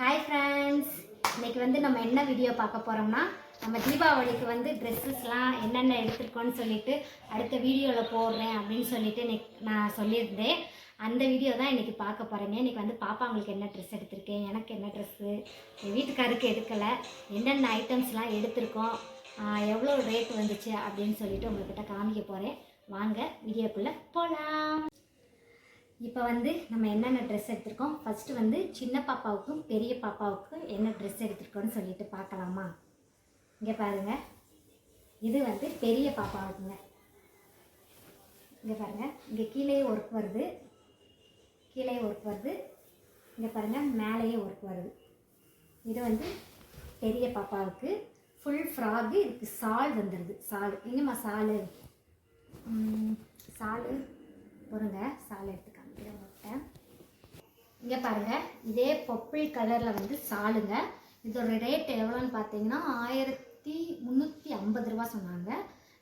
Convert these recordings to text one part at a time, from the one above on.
Hi friends, இன்றைக்கி நம்ம என்ன வீடியோ பார்க்க போகிறோம்னா, நம்ம தீபாவளிக்கு ட்ரெஸ்ஸஸ்லாம் என்னென்ன எடுத்துருக்கோன்னு சொல்லிட்டு அடுத்த வீடியோவில் போடுறேன் அப்படின்னு சொல்லிட்டு நான் சொல்லியிருந்தேன். அந்த வீடியோ தான் இன்றைக்கி பார்க்க போகிறேங்க. இன்றைக்கி பாப்பாங்களுக்கு என்ன ட்ரெஸ் எடுத்திருக்கேன், எனக்கு என்ன ட்ரெஸ்ஸு, என் வீட்டுக்காருக்கு எடுக்கலை, என்னென்ன ஐட்டம்ஸ்லாம் எடுத்திருக்கோம், எவ்வளோ ரேட் வந்துச்சு அப்படின்னு சொல்லிட்டு உங்கள்கிட்ட காமிக்க போகிறேன். வாங்க வீடியோக்குள்ளே போகலாம். இப்போ நம்ம என்னென்ன ட்ரெஸ் எடுத்திருக்கோம், ஃபஸ்ட்டு சின்ன பாப்பாவுக்கும் பெரிய பாப்பாவுக்கும் என்ன ட்ரெஸ் எடுத்திருக்கோன்னு சொல்லிட்டு பார்க்கலாமா? இங்கே பாருங்கள், இது பெரிய பாப்பாவுக்குங்க. இங்கே பாருங்கள், இங்கே கீழேயே ஒர்க் வருது, இங்கே பாருங்கள் மேலேயே ஒர்க் வருது. இது பெரிய பாப்பாவுக்கு ஃபுல் ஃப்ராகு. இதுக்கு சால் வந்துடுது. சால் எங்கேம்மா சாலு பொருங்க, சால் எடுத்துக்காங்க. இங்கே பாருங்கள், இதே பர்பிள் கலரில் சாலுங்க. இதோட ரேட் எவ்வளோன்னு பார்த்தீங்கன்னா 1350 ரூபா சொன்னாங்க.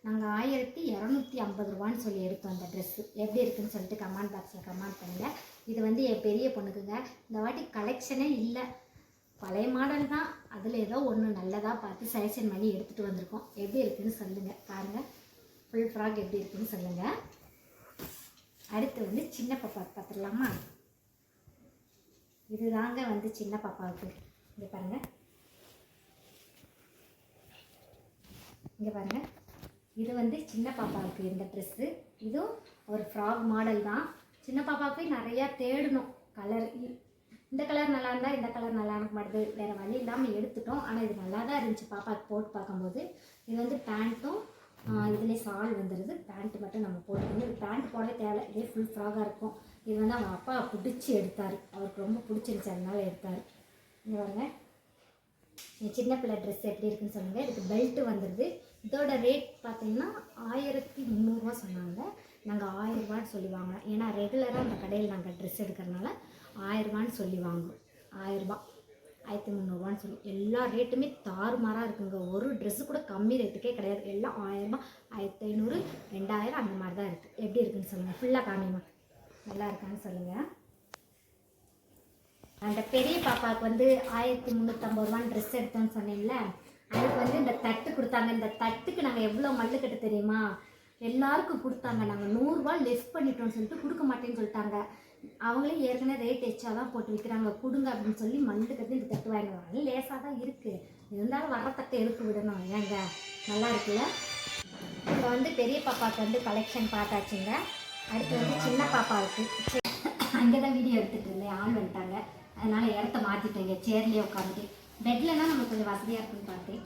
நாங்கள் 1250 ரூபான்னு சொல்லி எடுத்தோம். அந்த ட்ரெஸ்ஸு எப்படி இருக்குதுன்னு சொல்லிட்டு கமெண்ட் பாக்ஸில் கமெண்ட் பண்ணுங்கள். இது என் பெரிய பொண்ணுக்குங்க. இந்த வாட்டி கலெக்ஷனே இல்லை, பழைய மாடல் தான். அதில் ஏதோ ஒன்று நல்லதாக பார்த்து செலெக்ஷன் பண்ணி எடுத்துகிட்டு வந்திருக்கோம். எப்படி இருக்குதுன்னு சொல்லுங்கள். பாருங்கள், ஃபுல் ஃப்ராக் எப்படி இருக்குதுன்னு சொல்லுங்கள். அடுத்து சின்ன பாப்பாவுக்கு பார்த்துடலாமா? இது தாங்க சின்ன பாப்பாவுக்கு. இங்கே பாருங்கள், இது சின்ன பாப்பாவுக்கு இந்த ட்ரெஸ்ஸு. இதுவும் ஒரு ஃப்ராக் மாடல் தான். சின்ன பாப்பாவுக்கு நிறையா தேடணும் கலர். இந்த கலர் நல்லா இருந்தால் இந்த கலர் நல்லா இருக்க மாட்டேது, வேறு வழி இல்லாமல் எடுத்துட்டோம். ஆனால் இது நல்லா தான் இருந்துச்சு பாப்பாவுக்கு போட்டு பார்க்கும்போது. இது பேண்ட்டும் இதுலேயே சால் வந்துடுது. பேண்ட்டு மட்டும் நம்ம போட்டுக்கணும். இது பேண்ட் போடவே தேவை, இதே ஃபுல் ஃப்ராகாக இருக்கும். இது அவங்க அப்பா பிடிச்சி எடுத்தார், அவருக்கு ரொம்ப பிடிச்சிருந்துச்சு, அதனால எடுத்தார். இங்கே வாங்க, என் சின்ன பிள்ளை ட்ரெஸ் எப்படி இருக்குன்னு சொல்லுங்கள். இதுக்கு பெல்ட்டு வந்துடுது. இதோட ரேட் பார்த்தீங்கன்னா 1300 ரூபா சொன்னாங்க. நாங்கள் 1000 ரூபான்னு சொல்லி வாங்கினோம். ஏன்னா ரெகுலராக அந்த கடையில் நாங்கள் ட்ரெஸ் எடுக்கிறதுனால 1000 ரூபான்னு சொல்லி வாங்குவோம். 1000 ரூபா 1300 ரூபான்னு சொல்லி எல்லா ரேட்டுமே தாறுமாறாக இருக்குங்க. ஒரு ட்ரெஸ்ஸு கூட கம்மி ரேட்டுக்கே கிடையாது. எல்லாம் 1000 ரூபா, 1500, 2000 அந்த மாதிரி தான் இருக்குது. எப்படி இருக்குதுன்னு சொல்லுங்கள். ஃபுல்லாக காமிமா, நல்லா இருக்கான்னு சொல்லுங்கள். அந்த பெரிய பாப்பாவுக்கு 1350 ரூபான்னு ட்ரெஸ் எடுத்தோன்னு சொன்னீங்கள, அதுக்கு இந்த தட்டு கொடுத்தாங்க. இந்த தட்டுக்கு நாங்கள் எவ்வளோ மல்லுக்கட்டு தெரியுமா? எல்லாருக்கும் கொடுத்தாங்க. நாங்கள் 100 ரூபா லெஸ் பண்ணிட்டோம்னு சொல்லிட்டு கொடுக்க மாட்டேன்னு சொல்லிட்டாங்க. அவங்களே ஏற்கனவே ரேட் எச்சா தான் போட்டு விற்கிறாங்க, கொடுங்க அப்படின்னு சொல்லி மல்லுக்கட்டு இந்த தட்டு வாங்கிடுவாங்க. லேசாக தான் இருக்குது, இருந்தாலும் வர தட்டை எடுத்து விடணும். ஏங்க நல்லா இருக்குல்ல? இப்போ பெரிய பாப்பாவுக்கு கலெக்ஷன் பார்த்தாச்சுங்க. அடுத்து சின்ன பாப்பாவுக்கு அங்கே தான் வீடியோ எடுத்துகிட்டு இருந்தேன். ஆள் வந்துட்டாங்க, அதனால் இடத்த மாற்றிட்டேங்க. சேர்லேயே உட்காந்துட்டு. பெட்லனா நமக்கு கொஞ்சம் வசதியாக இருக்குன்னு பார்த்தேன்.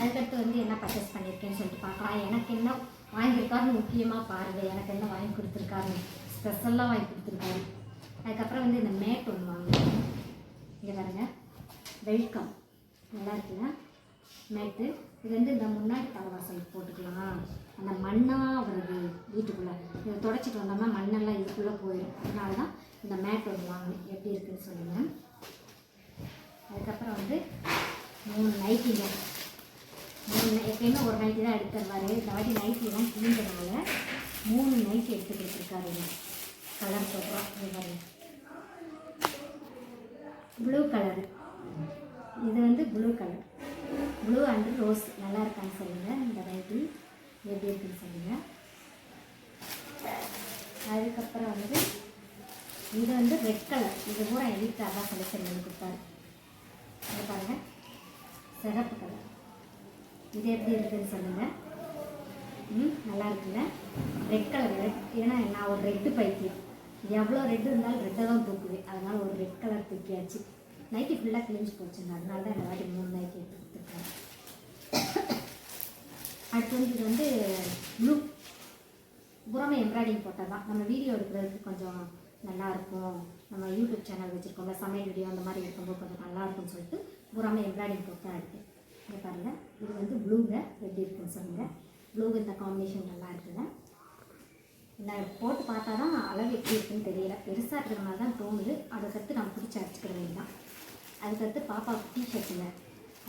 அதுக்கடுத்து என்ன பர்ச்சேஸ் பண்ணியிருக்கேன்னு சொல்லிட்டு பார்க்கலாம். எனக்கு என்ன வாங்கியிருக்காருன்னு முக்கியமாக பாருங்கள். எனக்கு என்ன வாங்கி கொடுத்துருக்காருன்னு ஸ்பெஷலாக வாங்கி கொடுத்துருக்காரு. அதுக்கப்புறம் இந்த மேட் ஒன்று வாங்கினேன். இங்கே பாருங்கள், வெல்கம், நல்லா இருக்குல்ல மேட்டு. இது இந்த முன்னாடி தலைவாசலுக்கு போட்டுக்கலாம். அந்த மண்ணாக வருது வீட்டுக்குள்ளே, இதை தொடச்சிட்டு வந்தோம்னா மண்ணெல்லாம் இதுக்குள்ளே போயிடும். அதனால தான் இந்த மேட் ஒன்று வாங்கினேன். எப்படி இருக்குதுன்னு சொல்லுங்கள். அதுக்கப்புறம் 3 நைட்டிங்க. எப்பயுமே ஒரு நைட்டி தான் எடுத்து தருவார். இந்த வாட்டி நைட்டிலாம் கிழிஞ்சதுனால 3 நைட்டி எடுத்து கொடுத்துருக்காருங்க. கலர் சொல்கிறோம். இது பாருங்க, ப்ளூ கலரு. இது blue colour, blue and rose. நல்லா இருக்கான்னு சொல்லுங்கள். இந்த நைட்டி எப்படி இருக்குன்னு சொல்லுங்கள். அதுக்கப்புறம் இது ரெட் கலர். இது பூரா என் வீட்டில் அதான் செலக்ஷன் பண்ணி கொடுத்தாரு. இது பாருங்கள், சிகப்பு கலர். இது எப்படி இருக்குதுன்னு சொல்லுங்கள். நல்லா இருக்குல்ல? Red colour. ரெட், ஏன்னா நான் ஒரு ரெட்டு பைத்தியம். எவ்வளோ ரெட்டு இருந்தாலும் ரெட்டை தான் தூக்குவேன். அதனால் ஒரு ரெட் கலர் தூக்கியாச்சு. நைட்டி ஃபுல்லாக கிழிஞ்சு போச்சுங்க, அதனால தான் இந்த வாட்டி 3 நைட்டி எடுத்து கொடுத்துருக்காங்க. அடுத்து இது ப்ளூ புறமே எம்ப்ராய்டிங் போட்டால் தான் நம்ம வீடியோ எடுக்கிறதுக்கு கொஞ்சம் நல்லாயிருக்கும். நம்ம யூடியூப் சேனல் வச்சுருக்கோம்ல, சமையல் வீடியோ அந்த மாதிரி இருக்கும்போது கொஞ்சம் நல்லாயிருக்கும்னு சொல்லிட்டு புறமே எம்ப்ராய்டிங் போட்டு தான் எடுத்தேன். இங்கே பாருங்கள், இது ப்ளூங்க. எப்படி இருக்குன்னு சொல்லுங்கள். ப்ளூ இந்த காம்பினேஷன் நல்லா இருக்குங்க. நான் போட்டு பார்த்தா தான் அளவு எப்படி இருக்குன்னு தெரியல, பெருசாக இருக்கிற மாதிரி தான் தோணுது. அதுக்கடுத்து நம்ம பிடிச்சி அடிச்சுக்கிற வேண்டாம். அதுக்கடுத்து பாப்பாவுக்கு டிஷர்ட்டுங்க,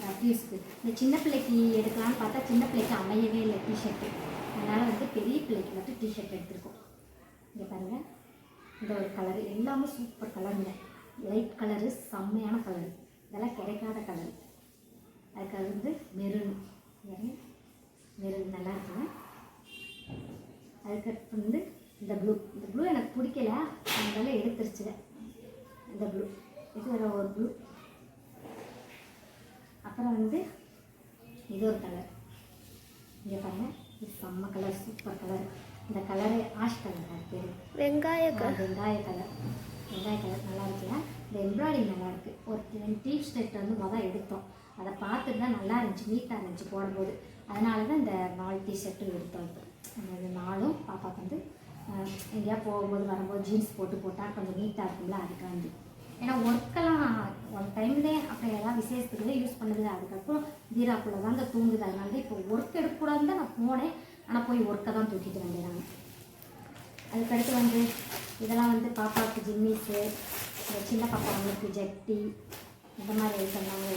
ரஃப்யூஸ்க்கு. இந்த சின்ன பிள்ளைக்கு எடுக்கலான்னு பார்த்தா சின்ன பிள்ளைக்கு அமையவே இல்லை டிஷர்ட்டு. அதனால் பெரிய பிள்ளைக்கு மட்டும் டிஷர்ட் எடுத்துருக்கோம். இங்கே பாருங்கள், இந்த ஒரு கலரு எல்லாமே சூப்பர் கலருங்க. லைட் கலரு, செம்மையான கலரு. இதெல்லாம் கிடைக்காத கலர். அதுக்கு அது வந்து மெரூன் நல்லா இருக்குங்க. அதுக்கடுத்து வந்து இந்த ப்ளூ எனக்கு பிடிக்கல, அதனால எடுத்துருச்சுவேன் இந்த ப்ளூ. இது வேறு ஒரு ப்ளூ. அப்புறம் வந்து இது ஒரு கலர், இங்கே பாருங்கள், இது செம்ம கலர், சூப்பர் கலர். இந்த கலரு ஆஷ் கலர், அது பேர் வெங்காய கலர். வெங்காய கலர் நல்லா இருக்குல்ல. இந்த எம்ப்ராய்டிங் நல்லா இருக்குது. ஒரு டீ-ஷர்ட் வந்து மொதல் எடுத்தோம், அதை பார்த்துட்டு தான் நல்லா இருந்துச்சு, நீட்டாக இருந்துச்சு போடும்போது. அதனால தான் இந்த 4 டீ-ஷர்ட்டும் எடுத்தோம். இப்போ இந்த 4ம் பாப்பாவுக்கு வந்து எங்கேயா போகும்போது வரும்போது ஜீன்ஸ் போட்டால் கொஞ்சம் நீட்டாக இருக்கும்ல, அதுக்காண்டி. ஏன்னா ஒர்க்கெல்லாம் ஒன் டைம்லேயே அப்புறம் ஏதாவது விசேஷத்துக்குள்ளே யூஸ் பண்ணுது, அதுக்கப்புறம் தீராக்குள்ளே தாங்க தூங்குது. அதனால தான் இப்போ ஒர்க் எடுக்கக்கூடாதுன்னு தான் நான் போனேன், ஆனால் போய் ஒர்க்கை தான் தூக்கிட்டு வந்தேன். அதுக்கடுத்து வந்து இதெல்லாம் வந்து பாப்பாவுக்கு ஜிம்மிஸு, சின்ன பாப்பாவுக்கு ஜட்டி, இந்த மாதிரி ஐட்டம் தாங்க.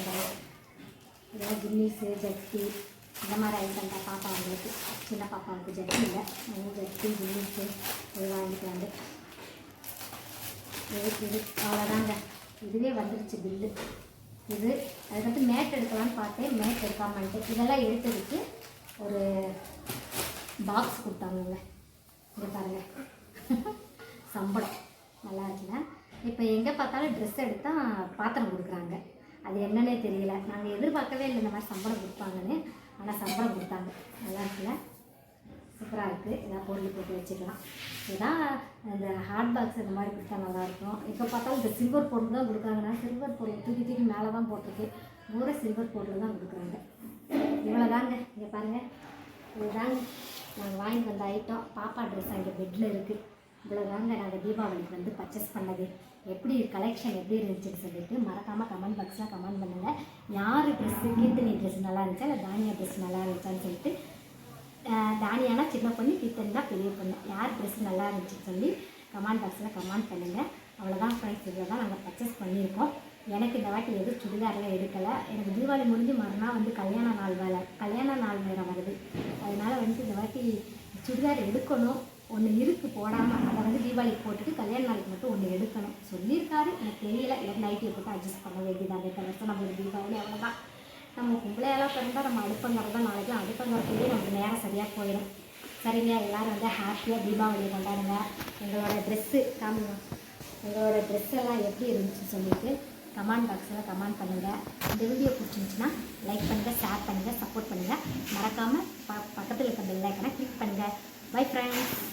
இதெல்லாம் ஜிம்மிஸு, ஜட்டி, இந்த மாதிரி ஐட்டம் தான் பாப்பா அவங்களுக்கு. சின்ன பாப்பாவுக்கு ஜட்டி இல்லை, ஜட்டி ஜிம்மிஸு இது வாங்கிட்டு வந்து இது அவ்வளோதாங்க. இதுவே வந்துடுச்சு பில்லு. இது அதுக்கடுத்து மேட் எடுக்கலான்னு பார்த்தேன், மேட் எடுக்காமன்ட்டு. இதெல்லாம் எடுத்ததுக்கு ஒரு பாக்ஸ் கொடுத்தாங்கங்க. இங்கே பாருங்கள், சம்பளம் நல்லா இருக்குல்ல. இப்போ எங்கே பார்த்தாலும் ட்ரெஸ் எடுத்தால் பாத்திரம் கொடுக்குறாங்க, அது என்னன்னே தெரியல. நாங்கள் எதிர்பார்க்கவே இல்லை இந்த மாதிரி சம்பளம் கொடுப்பாங்கன்னு, ஆனால் சம்பளம் கொடுத்தாங்க. நல்லா இருக்குல்ல, சூப்பராக இருக்குது. எதாவது பொருள் போட்டு வச்சுக்கலாம். இதுதான் இந்த ஹாட் பாக்ஸ் இந்த மாதிரி கொடுத்தா நல்லாயிருக்கும். இப்போ பார்த்தாலும் இந்த சில்வர் பொருள் தான் கொடுக்குறாங்கன்னா, சில்வர் பொருள் தூக்கி மேலே தான் போட்டிருக்கு, பூரா சில்வர் பொருள் தான் கொடுக்குறாங்க. இவ்வளோ தாங்க. இங்கே பாருங்கள், இதுதாங்க நாங்கள் வாங்கிட்டு வந்த ஐட்டம். பாப்பா ட்ரெஸ் அங்கே பெட்டில் இருக்குது. இவ்வளோ தாங்க நாங்கள் தீபாவளிக்கு வந்து பர்ச்சேஸ் பண்ணது. எப்படி கலெக்ஷன் எப்படி இருந்துச்சுன்னு சொல்லிட்டு மறக்காமல் கமெண்ட் பாக்ஸில் கமெண்ட் பண்ணுங்கள். யார் ட்ரெஸ்ஸு, கீர்த்தனி ட்ரெஸ் நல்லா இருந்துச்சா இல்லை தானியா ட்ரெஸ் நல்லா இருந்துச்சான்னு சொல்லிட்டு. தானியானா சின்ன பொண்ணு, கீர்த்தனி தான் பெரிய பொண்ணு. யார் ட்ரெஸ் நல்லா இருந்துச்சுன்னு சொல்லி கமெண்ட் பாக்ஸில் கமெண்ட் பண்ணுங்கள். அவ்வளோதான் ஃப்ரெண்ட்ஸ், இதில் தான் நாங்கள் பர்ச்சேஸ் பண்ணியிருக்கோம். எனக்கு இந்த வாட்டி எதுவும் சுடிதாரெலாம் எடுக்கலை. எனக்கு தீபாவளி முடிஞ்சு மறுநாள் வந்து கல்யாண நாள் நேரம் வருது. அதனால் வந்து இந்த வாட்டி சுடிதார் எடுக்கணும். ஒன்று இருக்குது போடாமல், அதை வந்து தீபாவளிக்கு போட்டுட்டு கல்யாண நாளுக்கு மட்டும் ஒன்று எடுக்கணும் சொல்லியிருக்காரு. எனக்கு தெரியல, எனக்கு நைட்டியை போட்டு அட்ஜஸ்ட் பண்ண வேண்டியதாக இருக்க வருஷம் நம்மளுக்கு தீபாவளி அவ்வளோதான். நம்ம கும்பலையெல்லாம் பிறந்தால் நம்ம அடுப்பங்கிறது நாளைக்கு அடுப்பங்கிறதுலேயே நமக்கு நேரம் சரியாக போயிடும். சரிங்க, எல்லோரும் வந்து ஹாப்பியாக தீபாவளியை கொண்டாடுங்க. எங்களோட ட்ரெஸ்ஸு உங்களோட ட்ரெஸ்ஸெல்லாம் எப்படி இருந்துச்சுன்னு சொல்லிட்டு கமெண்ட் பாக்ஸில் கமெண்ட் பண்ணுங்கள். இந்த வீடியோ பிடிச்சிருந்துச்சுன்னா லைக் பண்ணுங்கள், ஷேர் பண்ணுங்கள், சப்போர்ட் பண்ணுங்கள். மறக்காமல் பக்கத்தில் இருக்க பெல் ஐக்கனை கிளிக் பண்ணுங்கள். Bye friends.